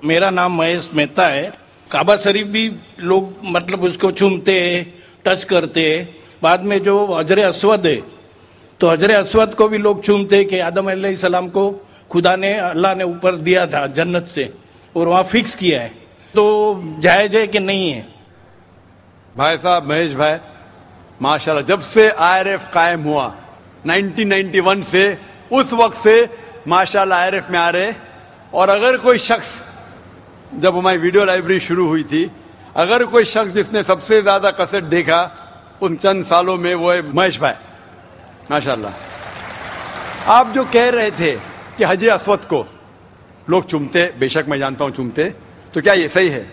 मेरा नाम महेश मेहता है। काबा शरीफ भी लोग मतलब उसको चूमते हैं, टच करते हैं। बाद में जो हजर अस्वद है, तो हजर अस्वद को भी लोग चूमते हैं कि आदम अलैहिस्सलाम को खुदा ने, अल्लाह ने ऊपर दिया था जन्नत से और वहाँ फिक्स किया है, तो जायज है कि नहीं है? भाई साहब महेश भाई, माशाल्लाह, जब से IRF कायम हुआ 1991 से, उस वक्त से माशाल्लाह IRF में आ रहे। और अगर कोई शख्स, जब हमारी वीडियो लाइब्रेरी शुरू हुई थी, अगर कोई शख्स जिसने सबसे ज्यादा कैसेट देखा उन चंद सालों में, वो है महेश भाई, माशाल्लाह। आप जो कह रहे थे कि हजर अस्वद को लोग चूमते, बेशक मैं जानता हूं चूमते, तो क्या ये सही है?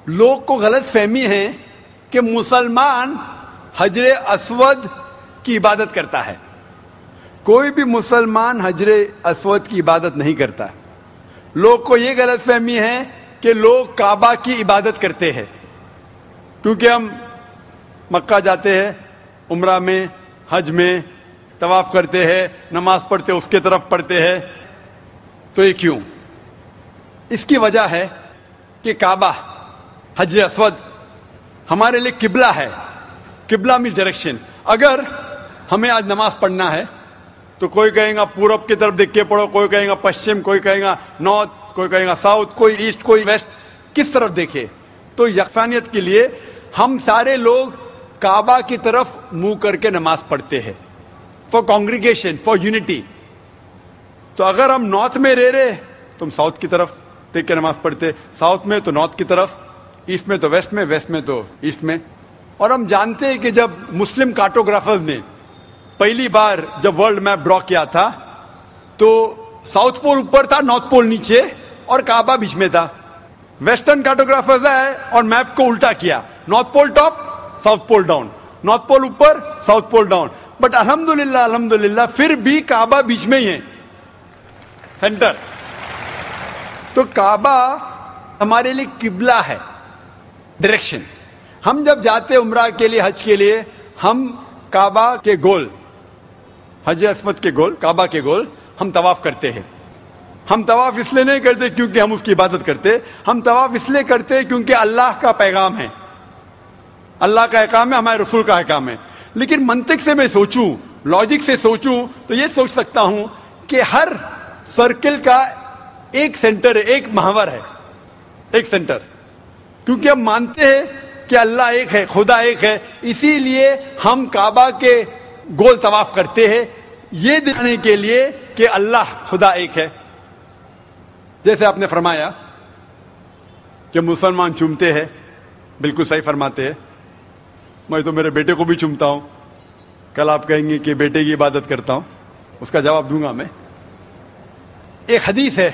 लोग को गलत फहमी है कि मुसलमान हजर अस्वद की इबादत करता है। कोई भी मुसलमान हजर अस्वद की इबादत नहीं करता। लोग को ये गलत फहमी है कि लोग काबा की इबादत करते हैं, क्योंकि हम मक्का जाते हैं, उम्रा में, हज में तवाफ करते हैं, नमाज पढ़ते, उसके तरफ पढ़ते हैं। तो ये क्यों? इसकी वजह है कि काबा, हजर अस्वद हमारे लिए किबला है। किबला मीन्स डायरेक्शन। अगर हमें आज नमाज पढ़ना है तो कोई कहेगा पूरब की तरफ देख के पढ़ो, कोई कहेगा पश्चिम, कोई कहेगा नॉर्थ, कोई कहेगा साउथ, कोई ईस्ट, कोई वेस्ट, किस तरफ देखे? तो यकसानियत के लिए हम सारे लोग काबा की तरफ मुंह करके नमाज पढ़ते हैं, फॉर कॉन्ग्रीगेशन, फॉर यूनिटी। तो अगर हम नॉर्थ में रह रहे तो हम साउथ की तरफ देख के नमाज पढ़ते, साउथ में तो नॉर्थ की तरफ, ईस्ट में तो वेस्ट में, वेस्ट में तो ईस्ट में। और हम जानते हैं कि जब मुस्लिम कार्टोग्राफर्स ने पहली बार जब वर्ल्ड मैप ड्रॉ किया था, तो साउथ पोल ऊपर था, नॉर्थ पोल नीचे और काबा बीच में था। वेस्टर्न कार्टोग्राफर्स आए और मैप को उल्टा किया, north pole top, south pole down, north pole ऊपर, साउथ पोल डाउन। बट अल्हम्दुलिल्लाह, अल्हम्दुलिल्लाह फिर भी काबा बीच में ही है, सेंटर। तो काबा हमारे लिए किबला है, डायरेक्शन। हम जब जाते उम्रा के लिए, हज के लिए, हम काबा के गोल, हज अस्वद के गोल, काबा के गोल हम तवाफ करते हैं। हम तवाफ इसलिए नहीं करते क्योंकि हम उसकी इबादत करते, हम तवाफ इसलिए करते हैं क्योंकि अल्लाह का पैगाम है, अल्लाह का अहकाम है, हमारे रसूल का अहकाम है। लेकिन मंतिक से मैं सोचूं, लॉजिक से सोचूं, तो ये सोच सकता हूं कि हर सर्किल का एक सेंटर है, एक महवर है, एक सेंटर। क्योंकि हम मानते हैं कि अल्लाह एक है, खुदा एक है, इसीलिए हम काबा के गोल तवाफ करते हैं, ये दिखाने के लिए कि अल्लाह खुदा एक है। जैसे आपने फरमाया कि मुसलमान चूमते हैं, बिल्कुल सही फरमाते हैं। मैं तो मेरे बेटे को भी चूमता हूं। कल आप कहेंगे कि बेटे की इबादत करता हूं, उसका जवाब दूंगा मैं। एक हदीस है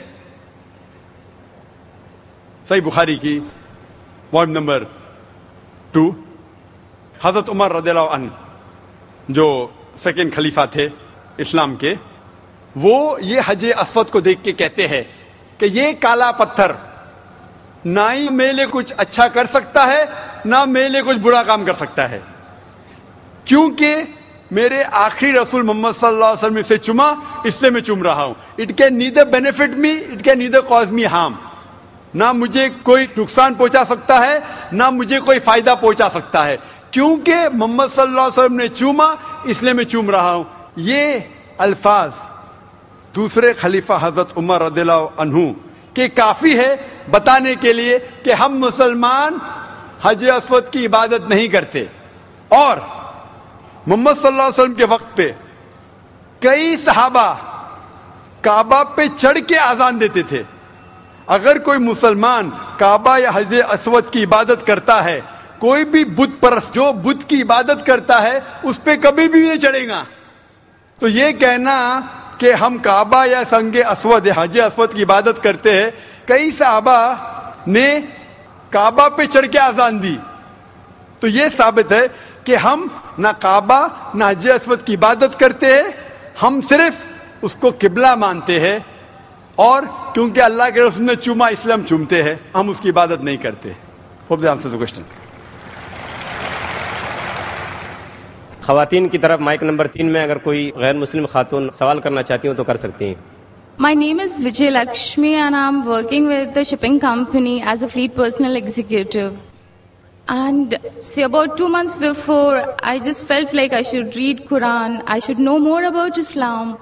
सही बुखारी की, वॉल्यूम नंबर 2, हजरत उमर रज़ियल्लाहु अन्हु जो सेकंड खलीफा थे इस्लाम के, वो ये हजर अस्वद को देख के कहते हैं कि ये काला पत्थर ना ही मेरे लिए कुछ अच्छा कर सकता है, ना मेरे लिए कुछ बुरा काम कर सकता है, क्योंकि मेरे आखिरी रसूल मोहम्मद सल्लल्लाहु अलैहि वसल्लम से चुमा, इसलिए मैं चुम रहा हूं। It can neither benefit me, it can neither cause me harm. ना मुझे कोई नुकसान पहुंचा सकता है, ना मुझे कोई फायदा पहुंचा सकता है, क्योंकि मोहम्मद सल्लल्लाहु अलैहि वसल्लम ने चूमा, इसलिए मैं चूम रहा हूं। ये अल्फाज दूसरे खलीफा हजरत उमर रज़ियल्लाहु अन्हु के काफी है बताने के लिए कि हम मुसलमान हजर अस्वद की इबादत नहीं करते। और मोहम्मद सल्लल्लाहु अलैहि वसल्लम के वक्त पे कई सहाबा काबा पे चढ़ के आजान देते थे। अगर कोई मुसलमान काबा या हजर अस्वद की इबादत करता है, कोई भी बुत परस्त जो बुत की इबादत करता है, उस पे कभी भी नहीं चढ़ेगा। तो ये कहना कि हम काबा या संगे अस्वद या हजर अस्वद की इबादत करते हैं, कई सहाबा ने काबा पे चढ़ के आजान दी, तो ये साबित है कि हम ना काबा ना हजर अस्वद की इबादत करते हैं, हम सिर्फ उसको किबला मानते हैं। और क्योंकि अल्लाह के रसूल ने चूमा, इसलिए हम चूमते हैं, हम उसकी इबादत नहीं करते। Hope that answers the question. खवातीन की तरफ माइक नंबर 3 में अगर कोई गैर मुस्लिम खातून सवाल करना चाहती हो तो कर सकती हैं। My name is Vijay Lakshmi and I'm working with the shipping company as a fleet personal executive. And see, about 2 months before, I just felt like I should read Quran, I should know more about Islam.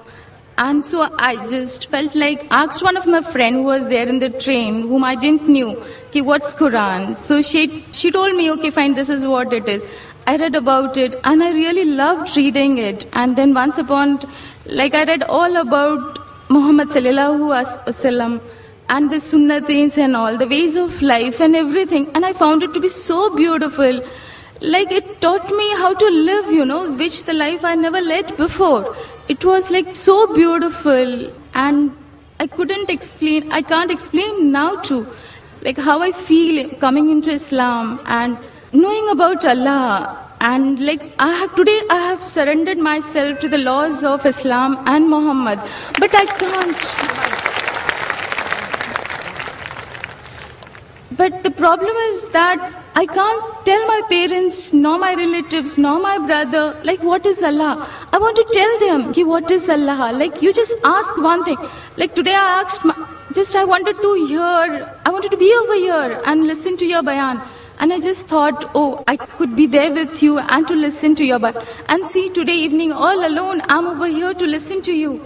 And so I just felt like, asked one of my friends who was there in the train, whom I didn't knew, okay, what's Quran? So she told me, okay, fine, this is what it is. I read about it and I really loved reading it. And then once upon, like I read all about Muhammad sallallahu alaihi wasallam and the sunnatis and all, the ways of life and everything. And I found it to be so beautiful. Like it taught me how to live, which the life I never led before. It was like so beautiful and I can't explain now too, like how I feel coming into Islam and knowing about Allah. And like today I have surrendered myself to the laws of Islam and Muhammad, but I can't. But the problem is that I can't tell my parents, nor my relatives, nor my brother, like what is Allah. I want to tell them, what is Allah. Like you just ask one thing. Like today I asked, I wanted to be over here and listen to your bayan. And I just thought, I could be there with you and to listen to your bayan. And see, today evening all alone, I'm over here to listen to you.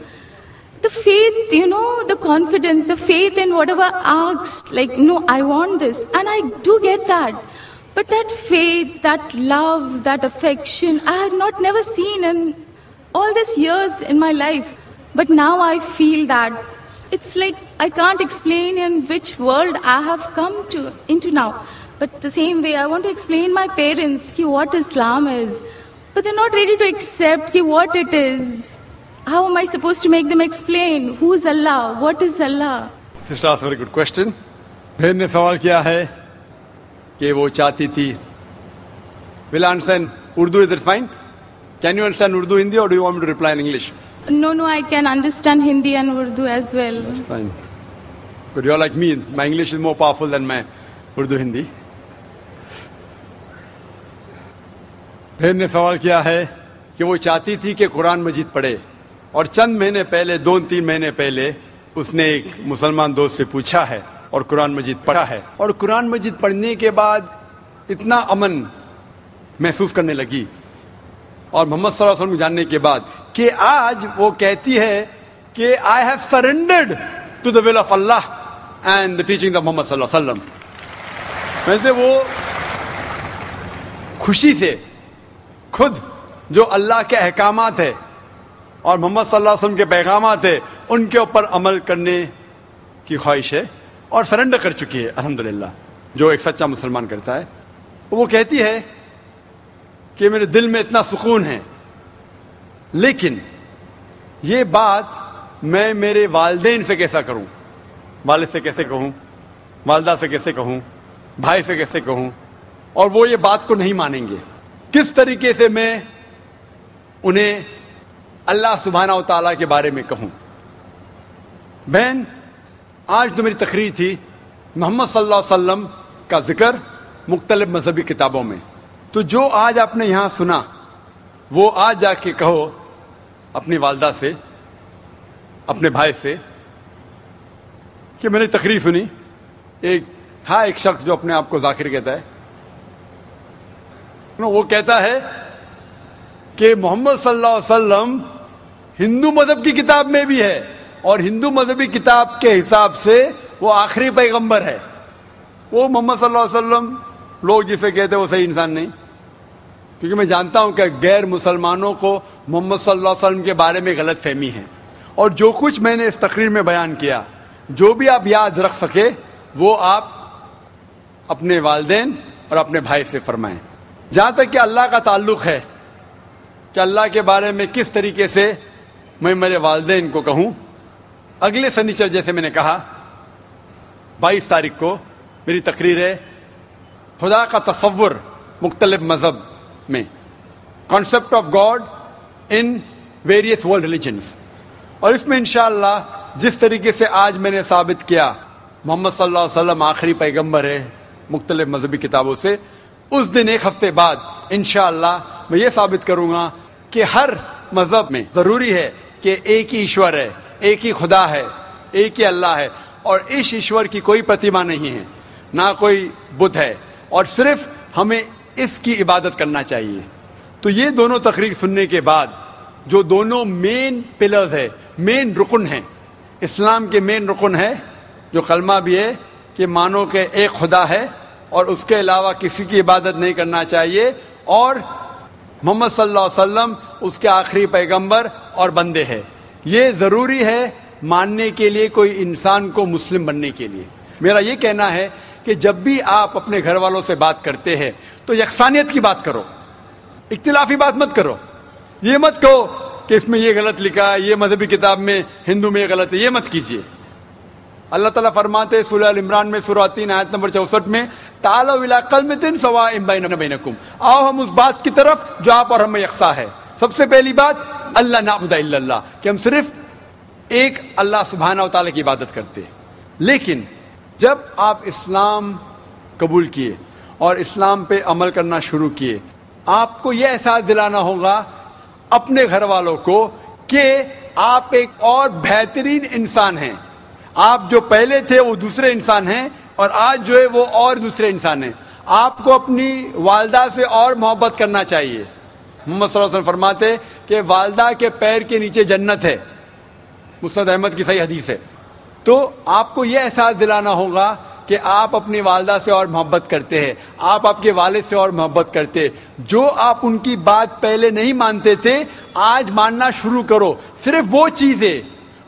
The faith, the confidence, the faith in whatever I asked, like, no, I want this. And I do get that. But that faith, that love, that affection, I had never seen in all these years in my life. But now I feel that it's like I can't explain in which world I have come into now. But the same way, I want to explain my parents what Islam is. But they're not ready to accept what it is. How am I supposed to make them explain? Who is Allah? What is Allah? Sister asked a very good question. बहन ने सवाल किया है कि वो चाहती थी. Will I understand Urdu? Is it fine? Can you understand Urdu, Hindi, or do you want me to reply in English? No, I can understand Hindi and Urdu as well. That's fine. But you're like me. My English is more powerful than my Urdu, Hindi. बहन ने सवाल किया है कि वो चाहती थी कि कुरान मजीद पढ़े. और चंद महीने पहले 2-3 महीने पहले उसने एक मुसलमान दोस्त से पूछा है और कुरान मजीद पढ़ा है. और कुरान मजीद पढ़ने के बाद इतना अमन महसूस करने लगी और मोहम्मद सल्लल्लाहु अलैहि वसल्लम जानने के बाद कि आज वो कहती है कि I have surrendered to the will of Allah and the teaching of Muhammad सल्लल्लाहु अलैहि वसल्लम. वैसे वो खुशी से खुद जो अल्लाह के अहकामात है और मोहम्मद सल्लल्लाहु अलैहि वसल्लम के पैगामात है उनके ऊपर अमल करने की ख्वाहिश है और सरेंडर कर चुकी है अल्हम्दुलिल्लाह, जो एक सच्चा मुसलमान करता है. वो कहती है कि मेरे दिल में इतना सुकून है, लेकिन ये बात मैं मेरे वालिदैन से कैसा करूं, वालिद से कैसे कहूं, वालदा से कैसे कहूं, भाई से कैसे कहूं, और वो ये बात को नहीं मानेंगे. किस तरीके से मैं उन्हें अल्लाह सुब्हाना व तआला के बारे में कहूं. बहन, आज तो मेरी तकरीर थी मोहम्मद सल्लल्लाहु अलैहि वसल्लम का जिक्र मुख्तलिफ मजहबी किताबों में. तो जो आज आपने यहाँ सुना वो आज जाके कहो अपनी वालदा से, अपने भाई से कि मैंने तकरीर सुनी. एक शख्स जो अपने आप को जाकिर कहता है, वो कहता है कि मोहम्मद सल्लल्लाहु अलैहि वसल्लम हिंदू मजहब की किताब में भी है और हिंदू मजहबी किताब के हिसाब से वो आखिरी पैगंबर है. वो मोहम्मद सल्लल्लाहु अलैहि वसल्लम लोग जिसे कहते हैं वो सही इंसान नहीं, क्योंकि मैं जानता हूं कि गैर मुसलमानों को मोहम्मद सल्लल्लाहु अलैहि वसल्लम के बारे में गलत फहमी है. और जो कुछ मैंने इस तकरीर में बयान किया, जो भी आप याद रख सके वो आप अपने वालिदैन और अपने भाई से फरमाएं. जहां तक कि अल्लाह का ताल्लुक है कि अल्लाह के बारे में किस तरीके से मैं मेरे वालिदैन को कहूं, अगले शनिचर जैसे मैंने कहा 22 तारीख को मेरी तकरीर है खुदा का तसव्वुर मुख्तलिफ मजहब में, concept of God in various world religions. और इसमें इंशाअल्लाह जिस तरीके से आज मैंने साबित किया मोहम्मद सल्लल्लाहु अलैहि वसल्लम आखिरी पैगंबर है मुख्तलिफ मजहबी किताबों से, उस दिन एक हफ्ते बाद इंशाअल्लाह मैं ये साबित करूंगा कि हर मजहब में जरूरी है कि एक ही ईश्वर है, एक ही खुदा है, ایک ہی اللہ ہے اور اس ایشور کی کوئی پرتیما نہیں ہے، نہ کوئی بت ہے، اور صرف ہمیں اس کی عبادت کرنا چاہیے. تو یہ دونوں تقریر سننے کے بعد جو دونوں مین پلرز ہے، مین رکن ہیں، اسلام کے مین رکن ہے جو کلمہ بھی ہے کہ مانو کہ ایک خدا ہے اور اس کے علاوہ کسی کی عبادت نہیں کرنا چاہیے، اور محمد صلی اللہ علیہ وسلم اس کے آخری پیغمبر اور بندے ہیں. یہ ضروری ہے ماننے کے لیے کوئی انسان کو مسلم بننے کے لیے. میرا یہ کہنا ہے کہ جب بھی آپ اپنے گھر والوں سے بات کرتے ہیں تو یکسانیت کی بات کرو، اختلافی بات مت کرو. یہ مت کہو کہ اس میں یہ غلط لکھا ہے، یہ مذہبی کتاب میں ہندو میں یہ غلط ہے، یہ مت کیجیے. اللہ تعالیٰ فرماتے ہیں سورہ ال عمران میں سورہ 3 آیت نمبر 64 میں، تعالوا الی کلمۃ سواء بیننا وبینکم، آؤ ہم اس بات کی طرف جو آپ اور ہم میں یکساں ہے. سب سے پہلی بات اللہ نعبد الا اللہ، کہ ہم صرف ایک اللہ سبحانہ و تعالیٰ کی عبادت کرتے. لیکن جب آپ اسلام قبول کیے اور اسلام پہ عمل کرنا شروع کیے، آپ کو یہ احساس دلانا ہوگا اپنے گھر والوں کو کہ آپ ایک اور بہترین انسان ہیں. آپ جو پہلے تھے وہ دوسرے انسان ہیں اور آج جو ہے وہ اور دوسرے انسان ہیں. آپ کو اپنی والدہ سے اور محبت کرنا چاہیے. محمد صلی اللہ علیہ وسلم فرماتے کہ والدہ کے پیر کے نیچے جنت ہے، مسند احمد کی صحیح حدیث ہے. تو آپ کو یہ احساس دلانا ہوگا کہ آپ اپنی والدہ سے اور محبت کرتے ہیں، آپ کے والد سے اور محبت کرتے. جو آپ ان کی بات پہلے نہیں مانتے تھے آج ماننا شروع کرو. صرف وہ چیزیں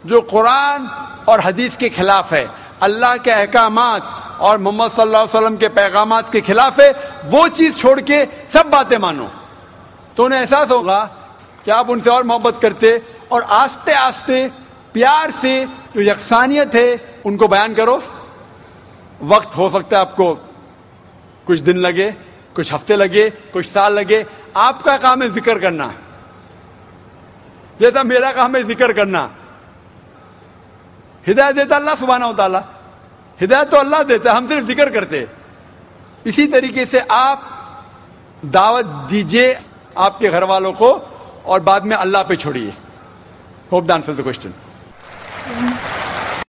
جو قرآن اور حدیث کے خلاف ہے، اللہ کے احکامات اور محمد صلی اللہ علیہ وسلم کے پیغامات کے خلاف ہے، وہ چیز چھوڑ کے سب باتیں مانو. تو انہیں احساس ہوگا کہ آپ ان سے اور محبت کرتے، اور آہستہ آہستہ پیار سے جو یکسانیت ہے ان کو بیان کرو. وقت ہو سکتا ہے آپ کو کچھ دن لگے، کچھ ہفتے لگے، کچھ سال لگے. آپ کا کام ہے ذکر کرنا، جیسا میرا کام ہے ذکر کرنا. ہدایت دیتا اللہ سبحانہ و تعالیٰ، ہدایت تو اللہ دیتا ہے، ہم صرف ذکر کرتے. اسی طریقے سے آپ دعوت دیجئے آپ کے گھر والوں کو اور بعد میں اللہ پہ چھوڑیے. Hope that answers the question.